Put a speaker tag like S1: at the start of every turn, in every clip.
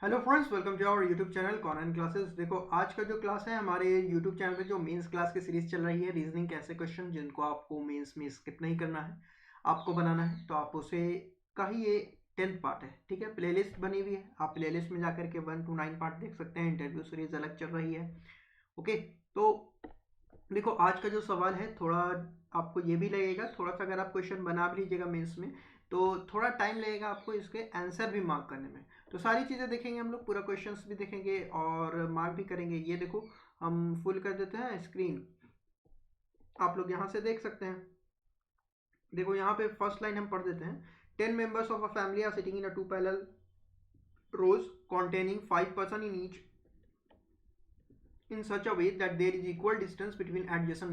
S1: Hello friends, welcome to our YouTube channel Conan classes. देखो, आज का जो क्लास है हमारे यूट्यूब चैनल पे जो मेंस क्लास की सीरीज चल रही है, रीजनिंग के ऐसे क्वेश्चन जिनको आपको मेंस में स्किप नहीं करना है, आपको बनाना है। तो आप उसे का ही ये 10th पार्ट है। ठीक है, प्लेलिस्ट बनी हुई है, आप प्लेलिस्ट में जाकर के 1 to 9 पार्ट देख सकते हैं। इंटरव्यू सीरीज अलग चल रही है। ओके, तो देखो आज का जो सवाल है, थोड़ा आपको ये भी लगेगा, थोड़ा सा अगर आप क्वेश्चन बना भी लीजिएगा मेंस में तो थोड़ा टाइम लगेगा आपको इसके आंसर भी मार्क करने में। तो सारी चीज़ें देखेंगे हम लोग, पूरा क्वेश्चंस भी देखेंगे और मार्क भी करेंगे। ये देखो, हम फुल कर देते हैं स्क्रीन, आप लोग यहाँ से देख सकते हैं। देखो यहाँ पे फर्स्ट लाइन हम पढ़ देते हैं। 10 members of a family are sitting in a 2 parallel rows containing 5 person in each in such a way that there is equal distance between adjacent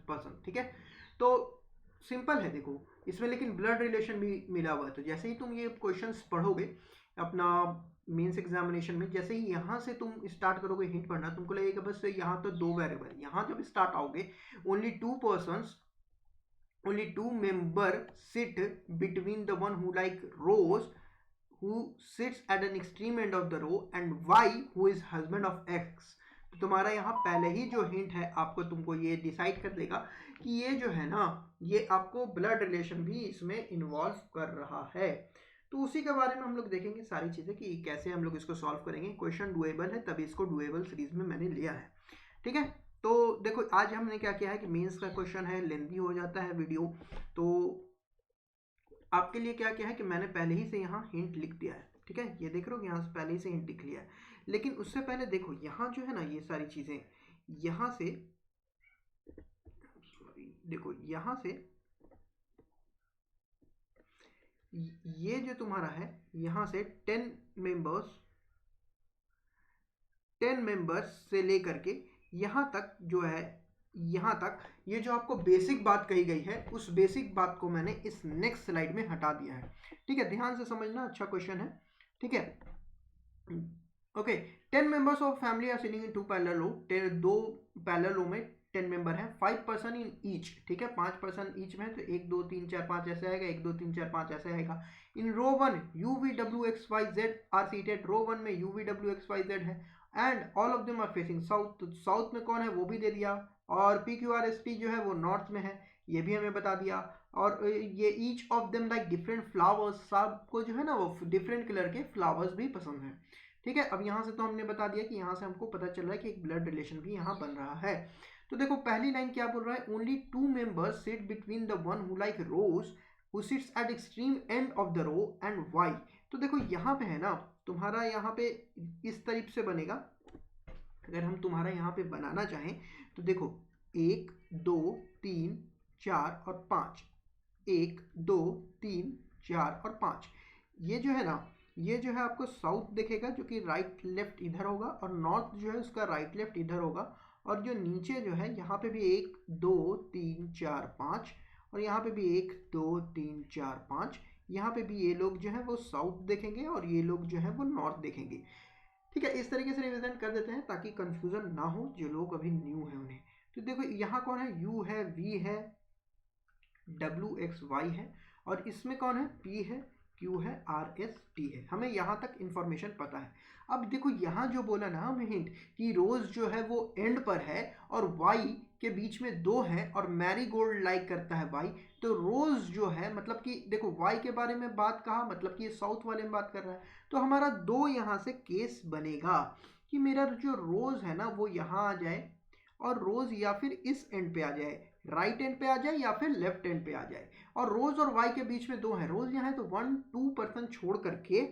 S1: person। ठीक है, तो सिंपल है। देखो इसमें लेकिन ब्लड रिलेशन भी मिला हुआ है। तो जैसे ही तुम ये क्वेश्चंस पढ़ोगे अपना मेंस एग्जामिनेशन में, जैसे ही यहाँ से तुम स्टार्ट करोगे हिंट पढ़ना, तुमको लगेगा बस यहाँ तो 2 वेरिएबल। यहाँ जब स्टार्ट आओगे, only 2 persons, only 2 member sit between the one who like rows, who sits at an extreme end of the row, and y who is husband of x। तो तुम्हारा यहाँ पहले ही जो हिंट है आपको, तुमको ये डिसाइड कर देगा कि ये जो है ना, ये आपको ब्लड रिलेशन भी इसमें इन्वॉल्व कर रहा है। तो उसी के बारे में हम लोग देखेंगे सारी चीज़ें कि कैसे हम लोग इसको सॉल्व करेंगे। क्वेश्चन डुएबल है, तभी इसको डुएबल सीरीज में मैंने लिया है। ठीक है, तो देखो आज हमने क्या किया है कि मेंस का क्वेश्चन है, लेंथी हो जाता है वीडियो, तो आपके लिए क्या किया है कि मैंने पहले ही से यहाँ हिंट लिख दिया है। ठीक है, ये देख रहे हो, यहाँ से पहले ही से हिंट लिख लिया है। लेकिन उससे पहले देखो यहाँ जो है ना, ये सारी चीज़ें यहाँ से, सॉरी, देखो यहाँ से ये जो तुम्हारा है, यहाँ से 10 मेंबर्स से लेकर के यहाँ तक जो है, यहाँ तक ये जो आपको बेसिक बात कही गई है, उस बेसिक बात को मैंने इस नेक्स्ट स्लाइड में हटा दिया है। ठीक है, ध्यान से समझना, अच्छा क्वेश्चन है। ठीक है, okay. 10 members of family are sitting in 2 parallel row. 2 parallel row में 10 मेंबर हैं, 5 person इन ईच। ठीक है, 5 person ईच में, तो 1 2 3 4 5 ऐसे आएगा, 1 2 3 4 5 ऐसे आएगा। In row 1 U V W X Y Z are seated. Row 1 में U V W X Y Z है and all of them are facing south. तो साउथ में कौन है वो भी दे दिया, और P Q R S T जो है वो नॉर्थ में है, ये भी हमें बता दिया। और ये each of them like different flowers, सबको जो है ना वो डिफरेंट कलर के फ्लावर्स भी पसंद है। ठीक है, अब यहाँ से तो हमने बता दिया कि यहाँ से हमको पता चल रहा है कि एक ब्लड रिलेशन भी यहाँ बन रहा है। तो देखो पहली लाइन क्या बोल रहा है, only 2 members sit between the one who like rose who sits at extreme end of the row and Y. तो देखो यहाँ पे है ना, तुम्हारा यहाँ पे इस तरीके से बनेगा। अगर हम तुम्हारा यहाँ पे बनाना चाहें तो देखो 1 2 3 4 और 5, 1 2 3 4 और 5, ये जो है ना, ये जो है आपको साउथ दिखेगा जो कि राइट लेफ्ट इधर होगा, और नॉर्थ जो है उसका राइट लेफ्ट इधर होगा। और जो नीचे जो है यहाँ पे भी 1 2 3 4 5, और यहाँ पे भी 1 2 3 4 5, यहाँ पे भी ये लोग जो है वो साउथ देखेंगे और ये लोग जो है वो नॉर्थ देखेंगे। ठीक है, इस तरीके से रिविजन कर देते हैं ताकि कंफ्यूजन ना हो जो लोग अभी न्यू है उन्हें। तो देखो यहाँ कौन है, यू है, वी है, डब्ल्यू एक्स वाई है, और इसमें कौन है, पी है, क्यू है, आर एस टी है। हमें यहाँ तक इंफॉर्मेशन पता है। अब देखो यहाँ जो बोला ना हमें हिंट कि रोज जो है वो एंड पर है और वाई के बीच में 2 है और मैरी गोल्ड लाइक करता है वाई। तो रोज जो है मतलब कि देखो वाई के बारे में बात कहा, मतलब कि ये साउथ वाले में बात कर रहा है। तो हमारा 2 यहाँ से केस बनेगा कि मेरा जो रोज है ना वो यहाँ आ जाए, और रोज या फिर इस एंड पे आ जाए, राइट एंड पे आ जाए या फिर लेफ्ट एंड पे आ जाए। और रोज और वाई के बीच में 2 है, रोज यहाँ है तो 1 2 पर्सन छोड़ करके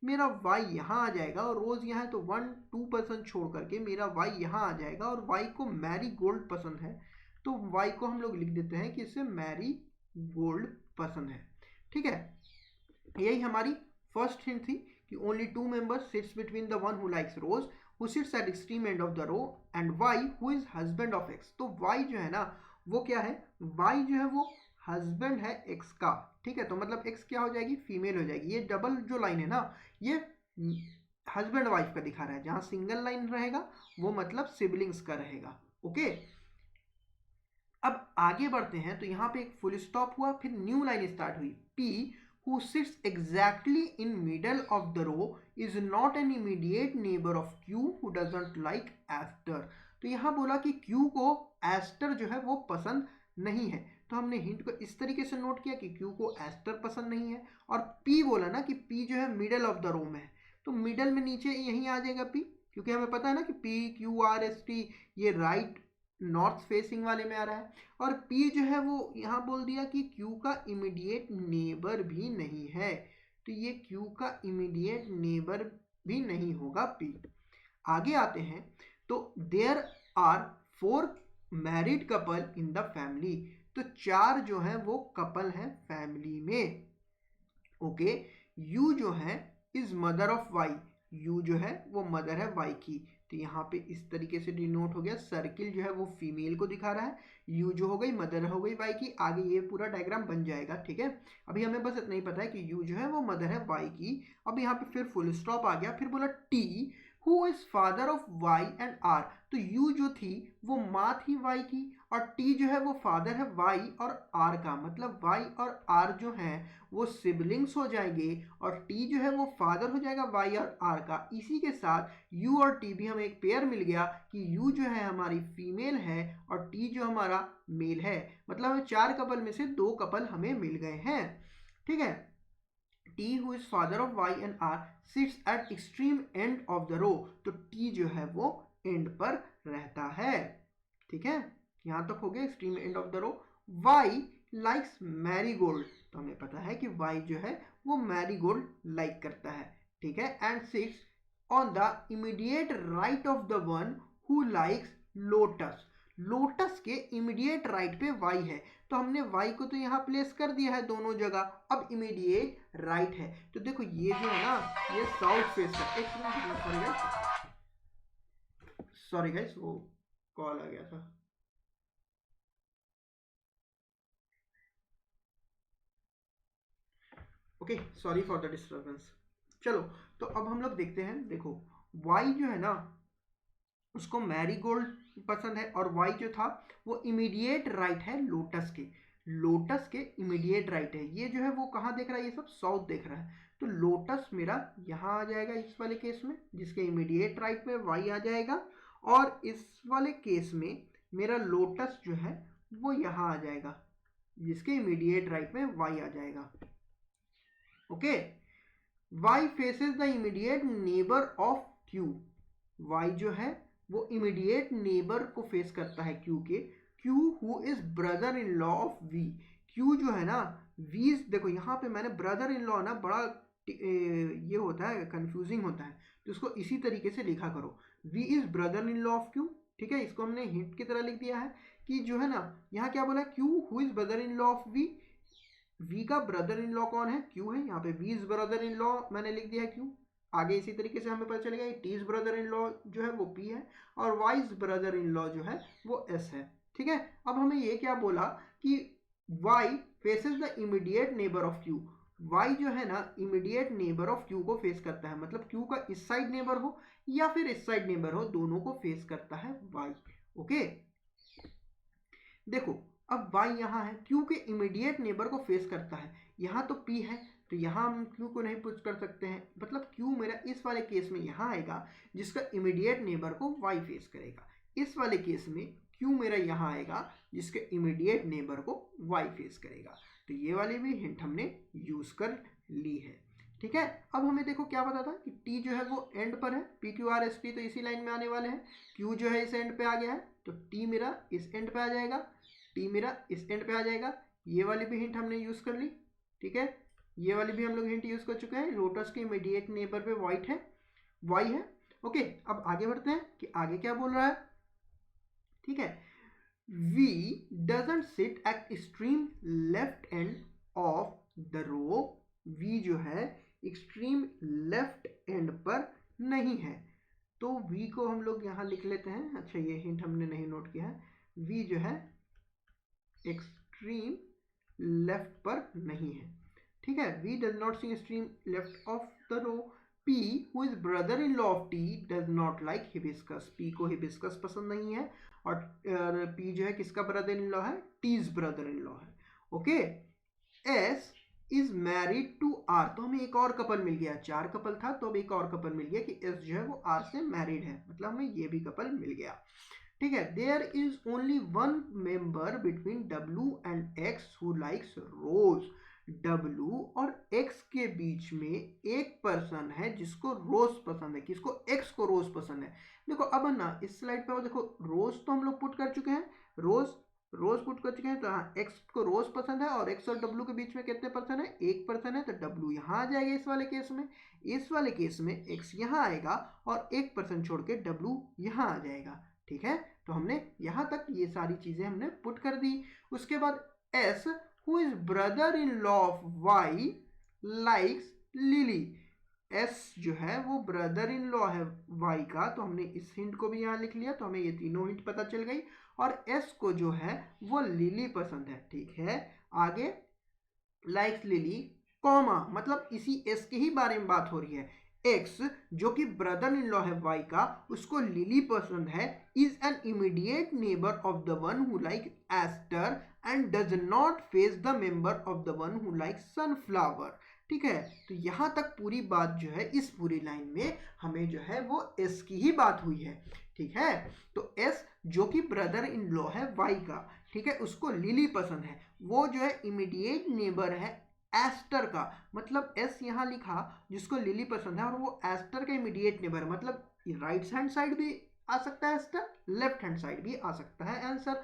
S1: मेरा वाई यहाँ आ जाएगा, और रोज यहाँ है तो 1 2 पर्सन छोड़ करके मेरा वाई यहाँ आ जाएगा। और वाई को मैरी गोल्ड पसंद है, तो वाई को हम लोग लिख देते हैं कि इसे मैरी गोल्ड पसंद है। ठीक है, यही हमारी फर्स्ट हिंट थी कि only 2 members sits between the one who likes rose who sits at extreme end of the row and Y who is husband of X. तो वाई जो है ना वो क्या है, वाई जो है वो हस्बैंड है एक्स का। ठीक है, तो मतलब एक्स क्या हो जाएगी, फीमेल हो जाएगी। ये डबल जो लाइन है ना, ये हस्बैंड वाइफ का दिखा रहा है। जहां सिंगल लाइन रहेगा वो मतलब सिबलिंग्स का रहेगा। ओके, अब आगे बढ़ते हैं। तो यहाँ पे एक फुल स्टॉप हुआ, फिर न्यू लाइन स्टार्ट हुई, P who sits exactly in middle of the row is not an immediate neighbor of Q who doesn't like Aster. तो यहाँ बोला कि Q को एस्टर जो है वो पसंद नहीं है, तो हमने हिंट को इस तरीके से नोट किया कि Q को एस्टर पसंद नहीं है। और P बोला ना कि P जो है मिडल ऑफ द रो में है, तो मिडल में नीचे यहीं आ जाएगा P, क्योंकि हमें पता है ना कि P Q R S T ये राइट नॉर्थ फेसिंग वाले में आ रहा है। और P जो है वो यहाँ बोल दिया कि Q का इमीडिएट नेबर भी नहीं है, तो ये Q का इमीडिएट नेबर भी नहीं होगा P। आगे आते हैं, तो there are 4 married couple in the family, तो 4 जो है वो कपल हैं फैमिली में। ओके, U जो है is mother of Y, U जो है वो मदर है Y की, तो यहाँ पे इस तरीके से डिनोट हो गया। सर्किल जो है वो फीमेल को दिखा रहा है, U जो हो गई मदर हो गई Y की, आगे ये पूरा डायग्राम बन जाएगा। ठीक है, अभी हमें बस इतना ही पता है कि U जो है वो मदर है Y की। अब यहाँ पे फिर फुल स्टॉप आ गया, फिर बोला T who is father of Y and R, तो U जो थी वो माँ थी Y की, और T जो है वो फादर है Y और R का, मतलब Y और R जो है वो सिबलिंग्स हो जाएंगे, और T जो है वो फादर हो जाएगा Y और R का। इसी के साथ U और T भी हमें एक पेयर मिल गया कि U जो है हमारी फीमेल है और T जो हमारा मेल है, मतलब हमें 4 कपल में से 2 कपल हमें मिल गए हैं। ठीक है, T who is father of Y and R sits at extreme end of the row, तो T जो है वो एंड पर रहता है। ठीक है, यहां तक हो गया extreme end of the row. Y likes marigold, तो हमें पता है कि Y जो है वो marigold लाइक करता है। ठीक है, and sits on the immediate right of the one who likes lotus, lotus के इमीडिएट राइट पे Y है, तो हमने Y को तो यहाँ प्लेस कर दिया है दोनों जगह, अब इमीडिएट राइट है। तो देखो ये जो है ना ये साउथ फेस है। सॉरी गाइस वो कॉल आ गया था। Okay, sorry for the disturbance. चलो, तो अब हम लोग देखते हैं। देखो Y जो है ना उसको मैरीगोल्ड पसंद है, और Y जो था वो इमीडिएट राइट है लोटस के, लोटस के इमीडिएट राइट है। ये जो है वो कहाँ देख रहा है, ये सब साउथ देख रहा है, तो लोटस मेरा यहाँ आ जाएगा इस वाले केस में, जिसके इमीडिएट राइट में Y आ जाएगा, और इस वाले केस में मेरा लोटस जो है वो यहाँ आ जाएगा, जिसके इमीडिएट राइट में Y आ जाएगा। Okay, Y faces the immediate neighbour of Q, Y जो है वो इमीडिएट नेबर को फेस करता है Q के। Q who is brother in law of V, Q जो है ना V, देखो यहाँ पे मैंने ब्रदर इन लॉ ना बड़ा ये होता है कंफ्यूजिंग होता है, तो इसको इसी तरीके से लिखा करो, V is brother in law of Q। ठीक है, इसको हमने हिंट की तरह लिख दिया है कि जो है ना यहाँ क्या बोला, Q who is brother in law of V, V का ब्रदर इन लॉ कौन है, Q है, यहाँ पे V is brother in law मैंने लिख दिया है Q। आगे इसी तरीके से हमें पता चलेगा T is brother in law जो है वो P है, और Y is brother in law जो है वो S है। ठीक है, अब हमें ये क्या बोला कि Y faces the immediate neighbour of Q, Y जो है ना इमीडिएट नेबर ऑफ Q को फेस करता है, मतलब Q का इस साइड नेबर हो या फिर इस साइड नेबर हो, दोनों को फेस करता है Y। ओके, देखो अब Y यहाँ है, Q के इमीडिएट नेबर को फेस करता है, यहाँ तो P है, तो यहाँ हम Q को नहीं पुश कर सकते हैं, मतलब Q मेरा इस वाले केस में यहाँ आएगा जिसका इमीडिएट नेबर को Y फेस करेगा। इस वाले केस में Q मेरा यहाँ आएगा जिसके इमीडिएट नेबर को Y फेस करेगा। तो ये वाली भी हिंट हमने यूज कर ली है। ठीक है, अब हमें देखो क्या पता था कि T जो है वो एंड पर है, PQRST तो इसी लाइन में आने वाले हैं, Q जो है इस एंड पे आ गया है, तो T मेरा इस एंड पे आ जाएगा, T मेरा इस एंड पे आ जाएगा। ये वाली भी हिंट हमने यूज कर ली। ठीक है, ये वाली भी हम लोग हिंट यूज कर चुके हैं, लोटस के इमीडिएट नेबर पे वाइट है, Y है। ओके, अब आगे बढ़ते हैं कि आगे क्या बोल रहा है। ठीक है, V doesn't sit at extreme left end of the row, V जो है एक्सट्रीम लेफ्ट एंड पर नहीं है, तो V को हम लोग यहाँ लिख लेते हैं। अच्छा, ये हिंट हमने नहीं नोट किया है, V जो है एक्सट्रीम लेफ्ट पर नहीं है। ठीक है, V does not see extreme left of the row। P who is brother in law of T does not like hibiscus, P को हिबिस्कस पसंद नहीं है, और P जो है किसका ब्रदर इन लॉ है, T's ब्रदर इन लॉ है। Okay, S is married to R, तो हमें एक और कपल मिल गया, 4 कपल था तो अब एक और कपल मिल गया कि एस जो है वो आर से मैरिड है, मतलब हमें ये भी कपल मिल गया। ठीक है, there is only one member between W and X who likes rose, W और एक्स के बीच में एक पर्सन है जिसको रोज पसंद है, किसको, एक्स को रोज पसंद है। देखो अब ना इस स्लाइड पे देखो, रोज तो हम लोग पुट कर चुके हैं, रोज रोज पुट कर चुके हैं, तो हाँ एक्स को रोज पसंद है और एक्स और डब्ल्यू के बीच में कितने पर्सन है, एक पर्सन है, तो डब्ल्यू यहाँ आ जाएगा इस वाले केस में, इस वाले केस में एक्स यहाँ आएगा और एक पर्सन छोड़ के डब्ल्यू यहाँ आ जाएगा। ठीक है, तो हमने यहाँ तक ये सारी चीजें हमने पुट कर दी। उसके बाद S who is brother in law of Y likes lily, S जो है वो ब्रदर इन लॉ है वाई का, तो हमने इस हिंट को भी यहाँ लिख लिया, तो हमें ये तीनों हिंट पता चल गई। और एस को जो है वो लिली पसंद है। ठीक है, आगे लाइक्स लिली कॉमा, मतलब इसी एस के ही बारे में बात हो रही है। एक्स जो कि ब्रदर इन लॉ है वाई का, उसको लिली पसंद है, is an immediate neighbour of the one who like aster and does not face the member of the one who like sunflower. ठीक है, तो यहां तक पूरी बात जो है, इस पूरी लाइन में हमें जो है वो एस की ही बात हुई है। ठीक है, तो एस जो कि ब्रदर इन लॉ है वाई का, ठीक है, उसको लिली पसंद है, वो जो है इमीडिएट नेबर है एस्टर का, मतलब एस यहाँ लिखा जिसको लिली पसंद है और वो एस्टर का इमीडिएट नेबर, मतलब राइट हैंड साइड भी आ सकता है एस्टर, लेफ्ट हैंड साइड भी आ सकता है answer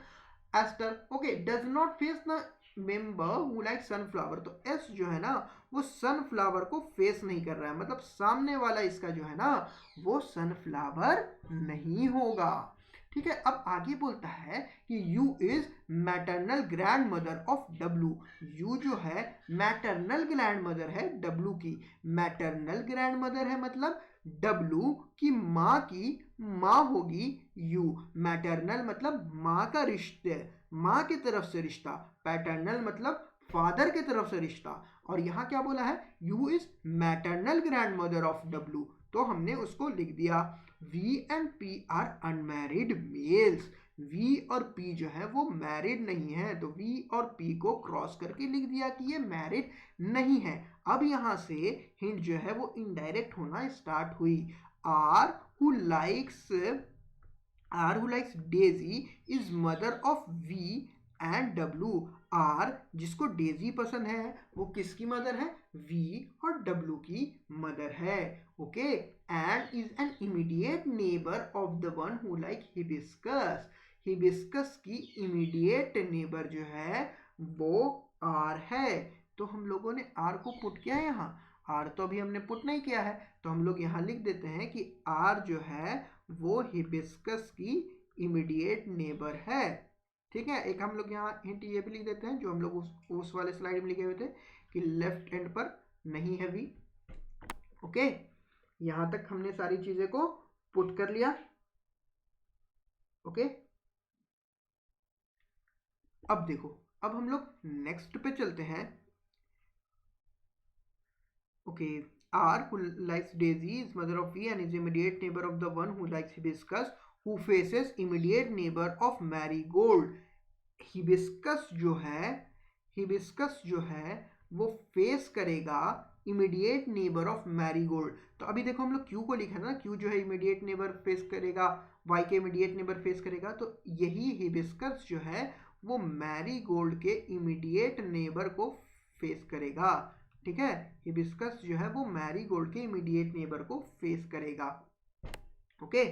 S1: aster. Okay, does not face the member who like sunflower, तो एस जो है ना वो सनफ्लावर को फेस नहीं कर रहा है, मतलब सामने वाला इसका जो है ना वो सनफ्लावर नहीं होगा। ठीक है, अब आगे बोलता है कि you is maternal grand mother of W, you जो है मैटरनल ग्रैंड मदर है डब्ल्यू की, मैटरनल ग्रैंड मदर है मतलब डब्ल्यू की माँ की माँ होगी यू, मैटरनल मतलब माँ का रिश्ते, माँ की तरफ से रिश्ता, पैटर्नल मतलब फादर की तरफ से रिश्ता, और यहाँ क्या बोला है, U is maternal grand mother of W, तो हमने उसको लिख दिया V and P are unmarried males, V और P जो है वो मैरिड नहीं है, तो V और P को क्रॉस करके लिख दिया कि ये मैरिड नहीं है। अब यहाँ से हिंट जो है वो इनडायरेक्ट होना स्टार्ट हुई, R who likes Daisy is mother of V and W, R जिसको डेजी पसंद है वो किसकी मदर है, V और W की मदर है। Okay, and is an immediate neighbour of the one who like hibiscus, hibiscus की इमीडिएट नेबर जो है वो R है, तो हम लोगों ने R को पुट किया है यहाँ, R तो अभी हमने पुट नहीं किया है, तो हम लोग यहाँ लिख देते हैं कि R जो है वो हिबिस्कस की इमीडिएट नेबर है। ठीक है, एक हम लोग यहाँ हिंट ये भी लिख देते हैं जो हम लोग उस वाले स्लाइड में लिखे हुए थे कि लेफ्ट एंड पर नहीं है वी। ओके, यहां तक हमने सारी चीजें को पुट कर लिया। ओके, अब देखो, अब हम लोग नेक्स्ट पे चलते हैं। Okay, R who likes Daisy is mother of V and is immediate neighbor of the one who likes hibiscus, who faces immediate neighbor of marigold, hibiscus जो है, हिबिस्कस जो है वो फेस करेगा इमीडिएट नेबर ऑफ मैरीगोल्ड, तो अभी देखो हम लोग क्यू को लिखा ना, क्यू जो है इमीडिएट नेबर फेस करेगा, वाई के इमीडिएट नेबर फेस करेगा, तो यही हिबिस्कस जो है वो मैरीगोल्ड के इमीडिएट नेबर को फेस करेगा। ठीक है, हिबिस्कस जो है वो मैरीगोल्ड के इमीडिएट नेबर को फेस करेगा। ओके,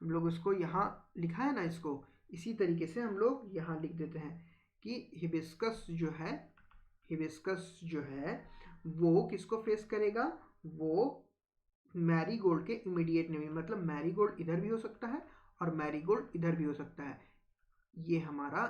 S1: हम लोग उसको यहाँ लिखा है ना, इसको इसी तरीके से हम लोग यहाँ लिख देते हैं कि हिबिस्कस जो है, हिबिस्कस जो है वो किसको फेस करेगा, वो मैरीगोल्ड के इमीडिएट नेबर, मतलब मैरीगोल्ड इधर भी हो सकता है और मैरीगोल्ड इधर भी हो सकता है। ये हमारा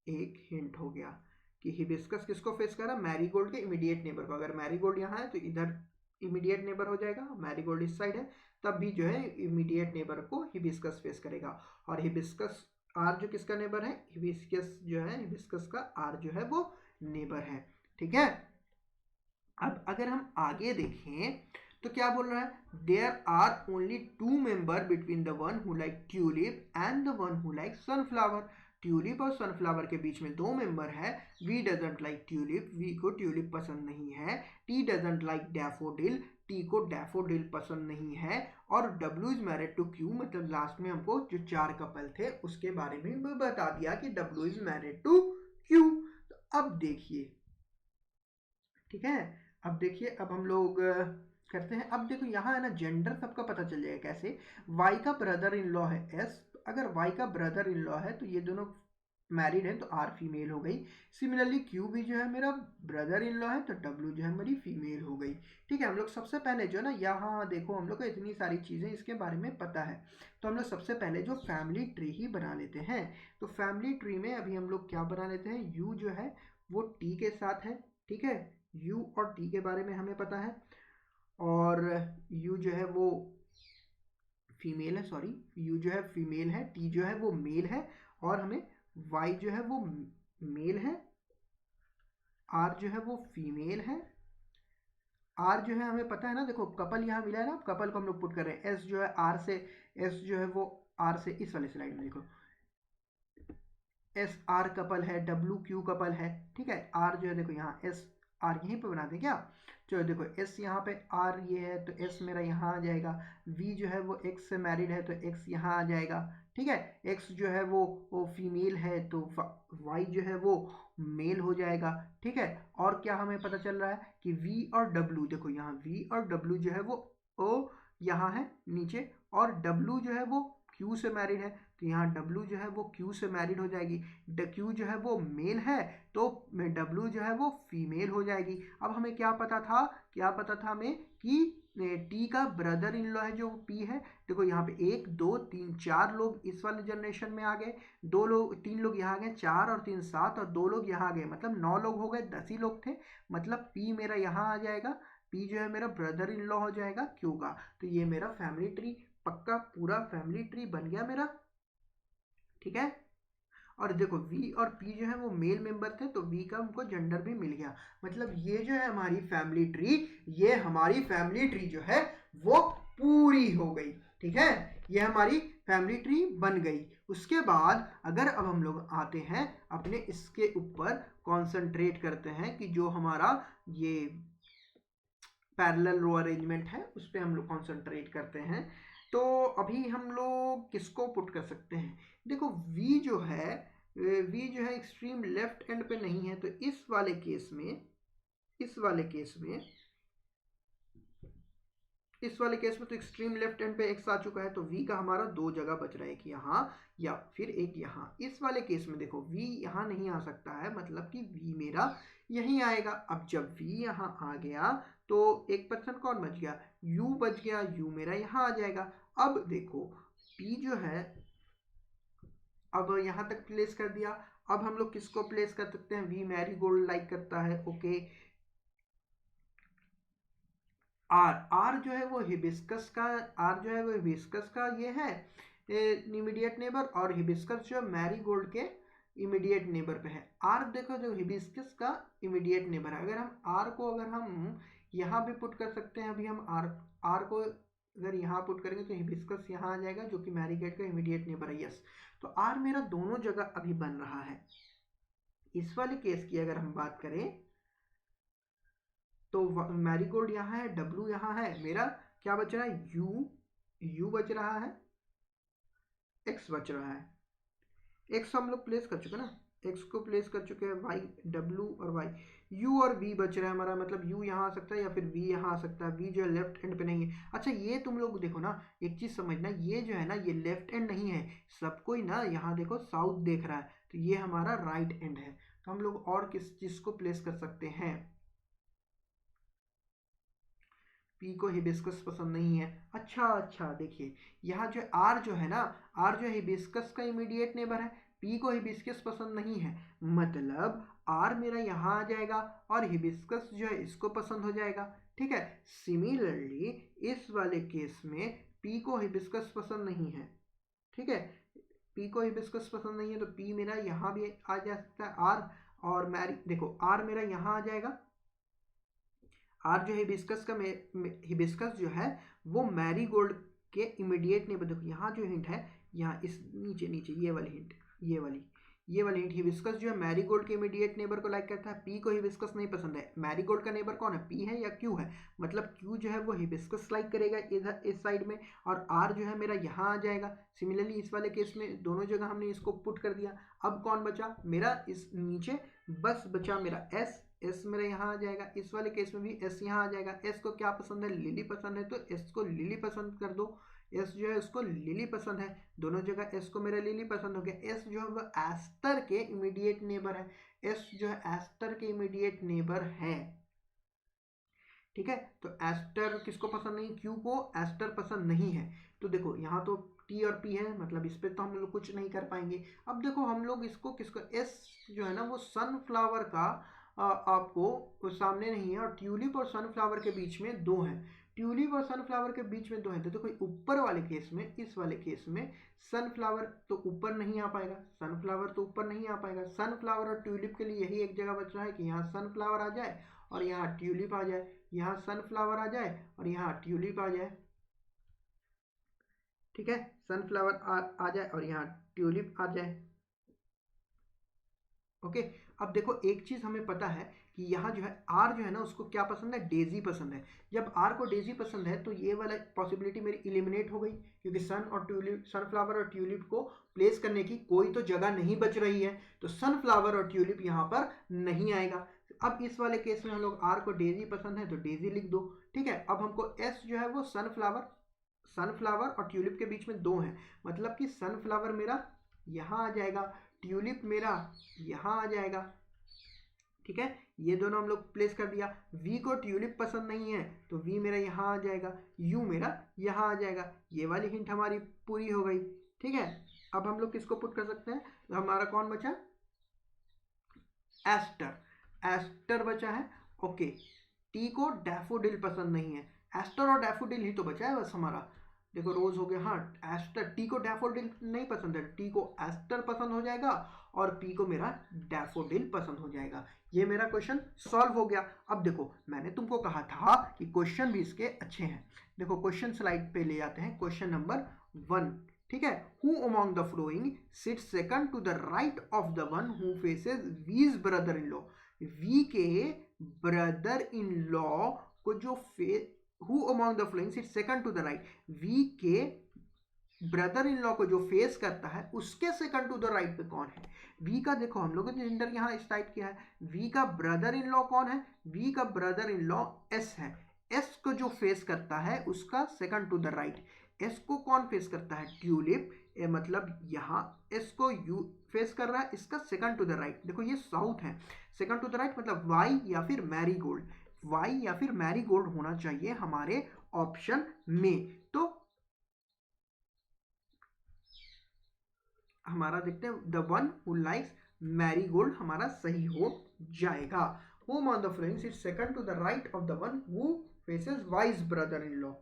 S1: एक हिंट हो गया कि हिबिस्कस किसको फेस कर रहा है, मैरीगोल्ड के इमीडिएट नेबर को, अगर मैरीगोल्ड यहाँ है तो इधर इमीडिएट नेबर हो जाएगा, मैरीगोल्ड इस साइड है तब भी जो है इमीडिएट नेबर को हिबिस्कस फेस करेगा, और हिबिस्कस आर जो किसका नेबर है, हिबिस्कस जो है, हिबिस्कस का आर जो है वो नेबर है। ठीक है, अब अगर हम आगे देखें तो क्या बोल रहा है, there are only 2 member between the one who like tulip and the one who like sunflower, tulip और सनफ्लावर के बीच में 2 मेंबर है। V doesn't like tulip, V को ट्यूलिप पसंद नहीं है। T doesn't like daffodil, T को डैफोडिल पसंद नहीं है। और W is married to Q, मतलब लास्ट में हमको जो 4 कपल थे उसके बारे में बता दिया कि W is married to Q. तो अब देखिए, ठीक है, अब देखिए, अब हम लोग करते हैं। अब देखो यहाँ है ना, जेंडर सबका पता चल जाएगा कैसे। वाई का ब्रदर इन लॉ है एस, अगर वाई का ब्रदर इन लॉ है तो ये दोनों मैरिड है तो आर फीमेल हो गई। सिमिलरली क्यू भी जो है मेरा ब्रदर इन लॉ है तो डब्ल्यू जो है मेरी फीमेल हो गई। ठीक है, हम लोग सबसे पहले जो है ना, यहाँ देखो हम लोग को इतनी सारी चीज़ें इसके बारे में पता है, तो हम लोग सबसे पहले जो फैमिली ट्री ही बना लेते हैं। तो फैमिली ट्री में अभी हम लोग क्या बना लेते हैं, यू जो है वो टी के साथ है। ठीक है, यू और टी के बारे में हमें पता है, और यू जो है वो फीमेल है, सॉरी, यू जो है फीमेल है, टी जो है वो मेल है, और हमें वाई जो है वो मेल है, आर जो है वो फीमेल है। आर जो है हमें पता है ना, देखो कपल यहाँ मिला है ना, कपल को हम लोग पुट कर रहे हैं। एस जो है आर से, एस जो है वो आर से, इस वाले स्लाइड में देखो एस आर कपल है, डब्ल्यू क्यू कपल है। ठीक है, आर जो है देखो यहाँ एस आर यहीं पे बना दें क्या, जो देखो एस यहाँ पे आर ये है तो एस मेरा यहाँ आ जाएगा। वी जो है वो एक्स से मैरिड है तो एक्स यहाँ आ जाएगा। ठीक है, एक्स जो है वो फीमेल है तो वाई जो है वो मेल हो जाएगा। ठीक है, और क्या हमें पता चल रहा है कि वी और डब्ल्यू, देखो यहाँ वी और डब्ल्यू जो है वो ओ यहाँ है नीचे, और डब्ल्यू जो है वो क्यू से मैरिड है तो यहाँ डब्ल्यू जो है वो क्यू से मैरिड हो जाएगी। क्यू जो है वो मेल है तो डब्ल्यू जो है वो फीमेल हो जाएगी। अब हमें क्या पता था, हमें कि टी का ब्रदर इन लॉ है जो पी है। देखो यहाँ पे 1 2 3 4 लोग इस वाले जनरेशन में आ गए, 3 लोग यहाँ आ गए, 4 और 3 7, और 2 लोग यहाँ आ गए, मतलब 9 लोग हो गए, 10 ही लोग थे, मतलब पी मेरा यहाँ आ जाएगा। पी जो है मेरा ब्रदर इन लॉ हो जाएगा क्यू का। तो ये मेरा फैमिली ट्री, पक्का पूरा फैमिली ट्री बन गया मेरा। ठीक है, और देखो V और P जो है वो मेल मेंबर थे तो V का हमको जेंडर भी मिल गया। मतलब ये जो है हमारी फैमिली ट्री, ये हमारी फैमिली ट्री जो है वो पूरी हो गई। ठीक है, ये हमारी फैमिली ट्री बन गई। उसके बाद अगर अब हम लोग आते हैं अपने इसके ऊपर कंसंट्रेट करते हैं कि जो हमारा ये पैरेलल रो अरेंजमेंट है उस पर हम लोग कंसंट्रेट करते हैं। तो अभी हम लोग किसको पुट कर सकते हैं, देखो V जो है, V जो है एक्सट्रीम लेफ्ट एंड पे नहीं है तो इस वाले केस में, तो एक्सट्रीम लेफ्ट एंड पे एक्स आ चुका है तो V का हमारा 2 जगह बच रहा है, एक यहाँ या फिर एक यहाँ। इस वाले केस में देखो V यहाँ नहीं आ सकता है, मतलब कि V मेरा यहीं आएगा। अब जब V यहाँ आ गया तो एक पर्सन कौन बच गया, U बच गया, U मेरा यहाँ आ जाएगा। अब देखो P जो है अब यहाँ तक प्लेस कर दिया। अब हम लोग किसको प्लेस कर सकते हैं, V मैरी गोल्ड लाइक करता है, ओके। आर जो है वो हिबिस्कस का, ये है इमीडिएट नेबर, और हिबिस्कस जो मैरी गोल्ड के इमीडिएट नेबर पे है। आर देखो जो हिबिस्कस का इमीडिएट नेबर है, अगर हम यहाँ भी पुट कर सकते हैं। अभी हम आर को अगर यहाँ पुट करेंगे तो हिबिस्कस यहाँ आ जाएगा जो कि मैरीगोल्ड का इमीडिएट नेबर है, यस। तो आर मेरा दोनों जगह अभी बन रहा है। इस वाले केस की अगर हम बात करें तो मैरीगोल्ड यहाँ है, डब्ल्यू यहाँ है, मेरा क्या बच रहा है, यू बच रहा है, एक्स बच रहा है। एक्स हम लोग प्लेस कर चुके ना, एक्स को प्लेस कर चुके हैं, वाई डब्ल्यू और वाई, यू और वी बच रहा है हमारा, मतलब यू यहाँ आ सकता है या फिर वी यहाँ आ सकता है। वी जो है लेफ्ट एंड पे नहीं है। अच्छा ये तुम लोग देखो ना, एक चीज़ समझना, ये जो है ना ये लेफ्ट एंड नहीं है, सब कोई ना यहाँ देखो साउथ देख रहा है तो ये हमारा राइट एंड है। तो हम लोग और किस चीज़ को प्लेस कर सकते हैं, पी को हिबिस्कस पसंद नहीं है। अच्छा देखिए यहाँ जो आर जो है ना, आर जो हिबिस्कस का इमीडिएट नेबर है, पी को हिबिस्कस पसंद नहीं है, मतलब आर मेरा यहाँ आ जाएगा और हिबिस्कस जो है इसको पसंद हो जाएगा। ठीक है, सिमिलरली इस वाले केस में पी को हिबिस्कस पसंद नहीं है। ठीक है, पी को हिबिस्कस पसंद नहीं है तो पी मेरा यहाँ भी आ जा सकता है, आर और मैरी, देखो आर मेरा यहाँ आ जाएगा। आर जो हिबिस्कस का हिबिस्कस जो है वो मैरीगोल्ड के इमीडिएट नेबर, देखो यहाँ जो हिंट है, यहाँ इस नीचे ये वाली हिंट, ये वाली हिंट, हिबिस्कस जो है मैरीगोल्ड के इमीडिएट नेबर को लाइक करता है, पी को हिबिस्कस नहीं पसंद है। मैरीगोल्ड का नेबर कौन है, पी है या क्यू है, मतलब क्यू जो है वो हिबिस्कस लाइक करेगा इधर इस साइड में, और आर जो है मेरा यहाँ आ जाएगा। सिमिलरली इस वाले केस में दोनों जगह हमने इसको पुट कर दिया। अब कौन बचा मेरा, इस नीचे बस बचा मेरा एस, एस मेरा यहाँ आ जाएगा। इस वाले केस में भी एस यहाँ आ जाएगा। एस को क्या पसंद है, लिली पसंद है, तो एस को लिली पसंद कर दो। एस जो है उसको लिली पसंद है, दोनों जगह एस को मेरा लिली पसंद हो गया। एस जो है वो एस्टर के इमीडिएट नेबर है, एस जो है एस्टर के इमीडिएट नेबर है। ठीक है, तो एस्टर किसको पसंद नहीं, क्यू को एस्टर पसंद नहीं है। तो देखो यहाँ तो टी और पी है, मतलब इस पर तो हम लोग कुछ नहीं कर पाएंगे। अब देखो हम लोग इसको किसको, एस जो है ना वो सनफ्लावर का आपको सामने नहीं है, और ट्यूलिप और सनफ्लावर के बीच में दो है, ट्यूलिप और सनफ्लावर के बीच में दो है। तो देखो ऊपर वाले केस में, इस वाले केस में सनफ्लावर तो ऊपर नहीं आ पाएगा, सनफ्लावर तो ऊपर नहीं आ पाएगा। सनफ्लावर और ट्यूलिप के लिए यही एक जगह बच रहा है कि यहाँ सनफ्लावर आ जाए और यहाँ ट्यूलिप आ जाए, यहाँ सनफ्लावर आ जाए और यहाँ ट्यूलिप आ जाए। ठीक है, सनफ्लावर आ जाए और यहाँ ट्यूलिप आ जाए। ओके, अब देखो एक चीज हमें पता है कि यहाँ जो है आर जो है ना उसको क्या पसंद है, डेजी पसंद है। जब आर को डेजी पसंद है तो ये वाला पॉसिबिलिटी मेरी इलिमिनेट हो गई, क्योंकि सन और ट्यूलिप, सनफ्लावर और ट्यूलिप को प्लेस करने की कोई तो जगह नहीं बच रही है, तो सनफ्लावर और ट्यूलिप यहाँ पर नहीं आएगा। अब इस वाले केस में हम लोग आर को डेजी पसंद है तो डेजी लिख दो। ठीक है, अब हमको एस जो है वो सनफ्लावर, सनफ्लावर और ट्यूलिप के बीच में दो है, मतलब कि सनफ्लावर मेरा यहाँ आ जाएगा, ट्यूलिप मेरा यहाँ आ जाएगा। ठीक है, ये दोनों हम लोग प्लेस कर दिया। वी को ट्यूलिप पसंद नहीं है तो वी मेरा यहाँ आ जाएगा, यू मेरा यहाँ आ जाएगा। ये वाली हिंट हमारी पूरी हो गई। ठीक है, अब हम लोग किसको पुट कर सकते हैं, तो हमारा कौन बचा, एस्टर, एस्टर बचा है। ओके, टी को डैफोडिल पसंद नहीं है, एस्टर और डैफोडिल ही तो बचा है बस हमारा। देखो रोज हो गया, हाँ एस्टर, टी को डैफोडिल नहीं पसंद है, टी को एस्टर पसंद हो जाएगा और पी को मेरा डैफोडिल पसंद हो जाएगा। ये मेरा क्वेश्चन सॉल्व हो गया। अब देखो मैंने तुमको कहा था कि क्वेश्चन भी इसके अच्छे हैं। देखो क्वेश्चन स्लाइड पे ले जाते हैं, क्वेश्चन नंबर 1। ठीक है, who among the following sits second to the right of the one who faces V's brother in law. V के ब्रदर इन लॉ को जो who among the following sits second to the right, V के brother in law को जो face करता है उसके second to the right पे कौन है। वी का देखो हम लोगों ने जेंडर यहाँ टाइप किया है, वी का ब्रदर इन लॉ कौन है, वी का ब्रदर इन लॉ एस है। एस को जो फेस करता है उसका second to the right, S को कौन फेस करता है, ट्यूलिप, मतलब यहाँ एस को यू फेस कर रहा है, इसका सेकंड टू द राइट। देखो ये साउथ है, सेकंड टू द राइट मतलब वाई या फिर मैरीगोल्ड, वाई या फिर मैरीगोल्ड होना चाहिए हमारे ऑप्शन में। तो हमारा देखते हैं the one who likes marigold हमारा सही हो जाएगा। Whom on the flanks is second to the right of the one who faces wise brother-in-law,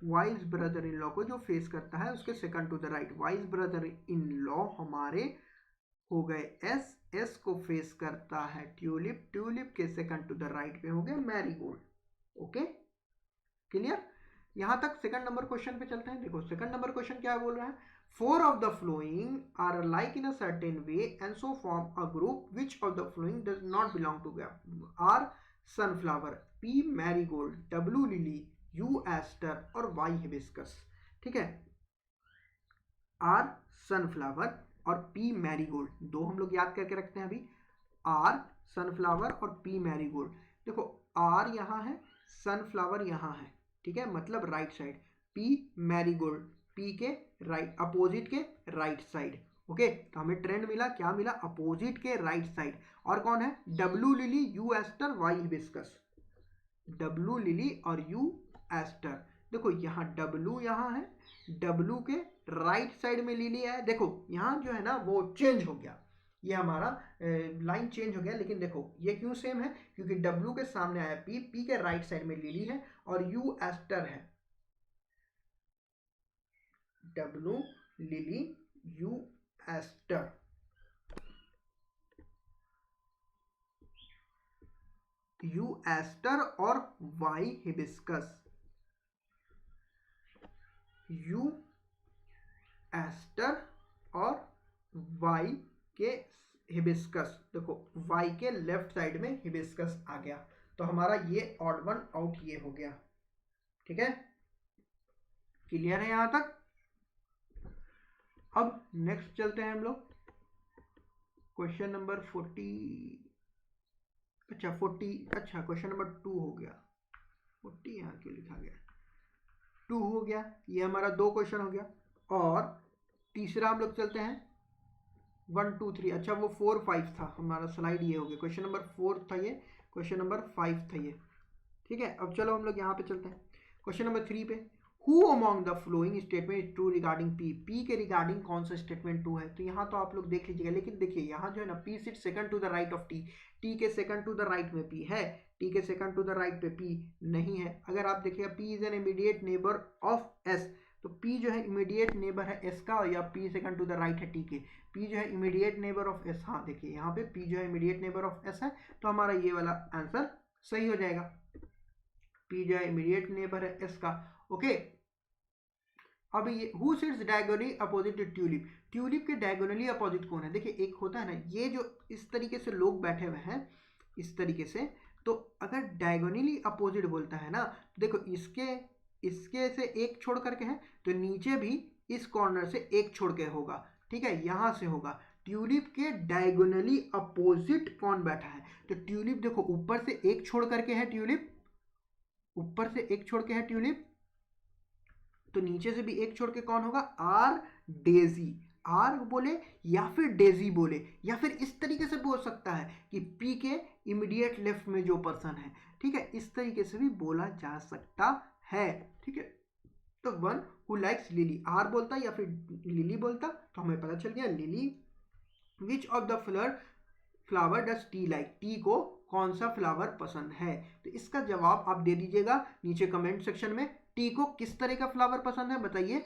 S1: Y's brother in law को जो फेस करता है उसके second to the right. Y's brother in law हमारे हो गए एस, एस को face करता है ट्यूलिप, ट्यूलिप के सेकंड टू द राइट पे हो गए मैरीगोल्ड। ओके क्लियर, यहां तक सेकंड नंबर क्वेश्चन पे चलते हैं। देखो सेकंड नंबर क्वेश्चन क्या बोल रहा है, four of the following are like in a certain way and so form a group which of the following does not belong to R sunflower, P marigold, W lily, U aster और Y hibiscus. ठीक है, R sunflower और P marigold, दो हम लोग याद करके रखते हैं अभी, आर सनफ्लावर और पी मैरीगोल्ड। देखो आर यहाँ है, सनफ्लावर यहाँ है, ठीक है, मतलब right side, P marigold, P के राइट अपोजिट के राइट साइड। ओके, तो हमें ट्रेंड मिला, क्या मिला, अपोजिट के राइट साइड। और कौन है, W lily, U aster, Y hibiscus, W lily और यू एस्टर। देखो यहाँ डब्ल्यू यहाँ है, डब्ल्यू के राइट साइड में लिली है। देखो यहाँ जो है ना वो चेंज हो गया, ये हमारा लाइन चेंज हो गया, लेकिन देखो ये क्यों सेम है, क्योंकि डब्ल्यू के सामने आया पी, पी के राइट साइड में लिली है और यू एस्टर है, W lily U aster. U aster और वाई हिबिस्कस, यू एस्टर और वाई के हिबिस्कस, देखो वाई के लेफ्ट साइड में हिबिस्कस आ गया, तो हमारा ये ऑड वन आउट ये हो गया। ठीक है, क्लियर है यहां तक। अब नेक्स्ट चलते हैं हम लोग क्वेश्चन नंबर 40, अच्छा 40, अच्छा क्वेश्चन नंबर 2 हो गया, 40 यहाँ क्यों लिखा गया, 2 हो गया, ये हमारा 2 क्वेश्चन हो गया। और तीसरा हम लोग चलते हैं 1 2 3, अच्छा वो 4 5 था हमारा, स्लाइड ये हो गया, क्वेश्चन नंबर 4 था ये, क्वेश्चन नंबर 5 था ये। ठीक है, अब चलो हम लोग यहाँ पे चलते हैं क्वेश्चन नंबर 3 पे। Who among the following statement is true regarding P? P के रिगार्डिंग कौन सा स्टेटमेंट ट्रू है, तो यहाँ तो आप लोग देख लीजिएगा, लेकिन देखिए यहाँ जो है ना P sit second to the right of T, T के सेकंड टू द राइट में P है, T के सेकंड टू द राइट पे P नहीं है। अगर आप देखिएगा P is an immediate neighbour of S, तो P जो है इमीडिएट नेबर है S का, या P second to the right है T के, P जो है इमीडिएट नेबर ऑफ S, हाँ देखिए यहाँ पे P जो है इमीडिएट नेबर ऑफ S है, तो हमारा ये वाला आंसर सही हो जाएगा, P जो है इमीडिएट नेबर है S का। ओके, अब ये who sits diagonally opposite to tulip, tulip के डायगोनली अपोजिट कौन है, देखिए एक होता है ना ये जो इस तरीके से लोग बैठे हुए हैं इस तरीके से, तो अगर डायगोनली अपोजिट बोलता है ना, देखो इसके से एक छोड़ करके है, तो नीचे भी इस कॉर्नर से एक छोड़ के होगा। ठीक है, यहां से होगा। ट्यूलिप के डायगोनली अपोजिट कौन बैठा है, तो ट्यूलिप देखो ऊपर से एक छोड़ करके है, ट्यूलिप ऊपर से एक छोड़ के है ट्यूलिप, तो नीचे से भी एक छोड़ के कौन होगा, आर डेजी, आर बोले या फिर डेजी बोले, या फिर इस तरीके से बोल सकता है कि पी के इमीडिएट लेफ्ट में जो पर्सन है। ठीक है, इस तरीके से भी बोला जा सकता है। ठीक है, तो one who likes lily, R बोलता या फिर लिली बोलता, तो हमें पता चल गया lily. Which of the flower does T like, T को कौन सा फ्लावर पसंद है, तो इसका जवाब आप दे दीजिएगा नीचे कमेंट सेक्शन में। टी को किस तरह का फ्लावर पसंद है बताइए,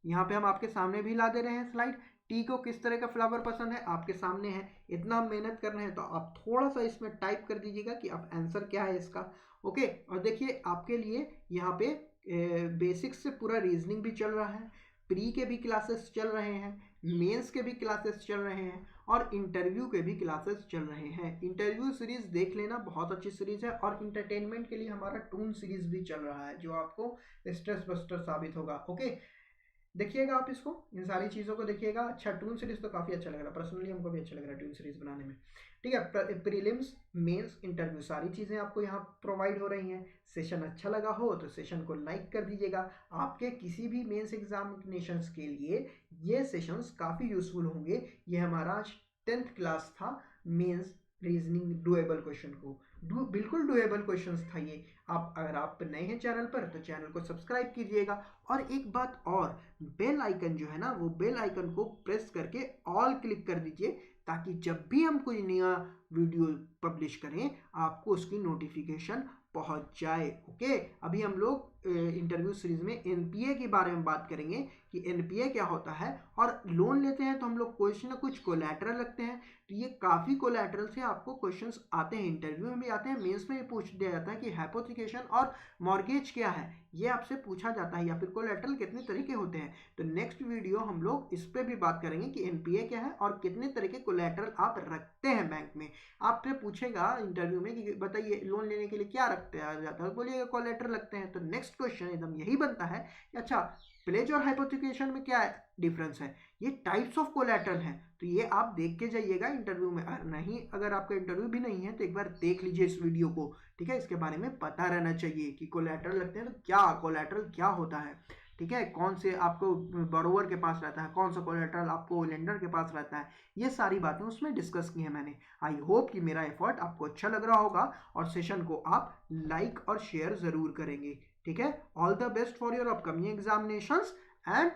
S1: यहाँ पे हम आपके सामने भी ला दे रहे हैं स्लाइड, टी को किस तरह का फ्लावर पसंद है आपके सामने है, इतना हम मेहनत कर रहे हैं, तो आप थोड़ा सा इसमें टाइप कर दीजिएगा कि आप आंसर क्या है इसका। ओके, और देखिए आपके लिए यहाँ पे बेसिक्स से पूरा रीजनिंग भी चल रहा है, प्री के भी क्लासेस चल रहे हैं, मेंस के भी क्लासेस चल रहे हैं, और इंटरव्यू के भी क्लासेस चल रहे हैं। इंटरव्यू सीरीज देख लेना, बहुत अच्छी सीरीज है, और इंटरटेनमेंट के लिए हमारा टून सीरीज भी चल रहा है जो आपको स्ट्रेस बस्टर साबित होगा। ओके, देखिएगा आप इसको, इन सारी चीज़ों को देखिएगा। अच्छा, टून सीरीज तो काफ़ी अच्छा लग रहा है, पर्सनली हमको भी अच्छा लग रहा है टून सीरीज बनाने में। ठीक है, प्रीलिम्स मेंस इंटरव्यू सारी चीज़ें आपको यहाँ प्रोवाइड हो रही हैं। सेशन अच्छा लगा हो तो सेशन को लाइक कर दीजिएगा, आपके किसी भी मेंस एग्जामिनेशंस के लिए ये सेशंस काफ़ी यूजफुल होंगे। ये हमारा 10th क्लास था मेंस रीजनिंग डुएबल क्वेश्चन को, बिल्कुल डुएबल क्वेश्चंस था ये। आप अगर आप नए हैं चैनल पर तो चैनल को सब्सक्राइब कीजिएगा, और एक बात और, बेल आइकन जो है ना वो बेल आइकन को प्रेस करके ऑल क्लिक कर दीजिए, ताकि जब भी हम कोई नया वीडियो पब्लिश करें आपको उसकी नोटिफिकेशन पहुंच जाए। ओके, अभी हम लोग इंटरव्यू सीरीज में एनपीए के बारे में बात करेंगे कि एनपीए क्या होता है, और लोन लेते हैं तो हम लोग कुछ ना कुछ कोलैटरल रखते हैं, तो ये काफ़ी कोलैटरल से आपको क्वेश्चंस आते हैं, इंटरव्यू में भी आते हैं, मेंस में भी पूछ दिया जाता है कि हाइपोथिकेशन और मॉर्गेज क्या है, ये आपसे पूछा जाता है, या फिर कोलैटरल कितने तरीके होते हैं। तो नेक्स्ट वीडियो हम लोग इस पर भी बात करेंगे कि एनपीए क्या है और कितने तरह के कोलैटरल आप रखते हैं बैंक में। आपसे पूछेगा इंटरव्यू में कि बताइए लोन लेने के लिए क्या रखते हैं जाता है, बोलिएगा कोलैटरल रखते हैं, तो नेक्स्ट क्वेश्चन एकदम यही बनता है कि अच्छा प्लेज और हाइपोथिकेशन में क्या डिफरेंस है, ये टाइप्स ऑफ कोलैटरल हैं, तो ये आप देख के जाइएगा इंटरव्यू में। नहीं, अगर आपका इंटरव्यू भी नहीं है तो एक बार देख लीजिए इस वीडियो को। ठीक है, इसके बारे में पता रहना चाहिए कि कोलैटरल लगते हैं तो क्या कोलैटरल क्या होता है। ठीक है, कौन से आपको बोरोवर के पास रहता है, कौन सा कोलैटरल आपको लेंडर के पास रहता है, ये सारी बातें उसमें डिस्कस की है मैंने। आई होप कि मेरा एफर्ट आपको अच्छा लग रहा होगा, और सेशन को आप लाइक और शेयर ज़रूर करेंगे। ठीक है, all the best for your upcoming examinations, and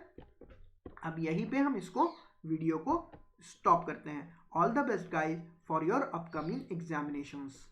S1: अब यहीं पे हम इसको वीडियो को स्टॉप करते हैं। All the best guys for your upcoming examinations.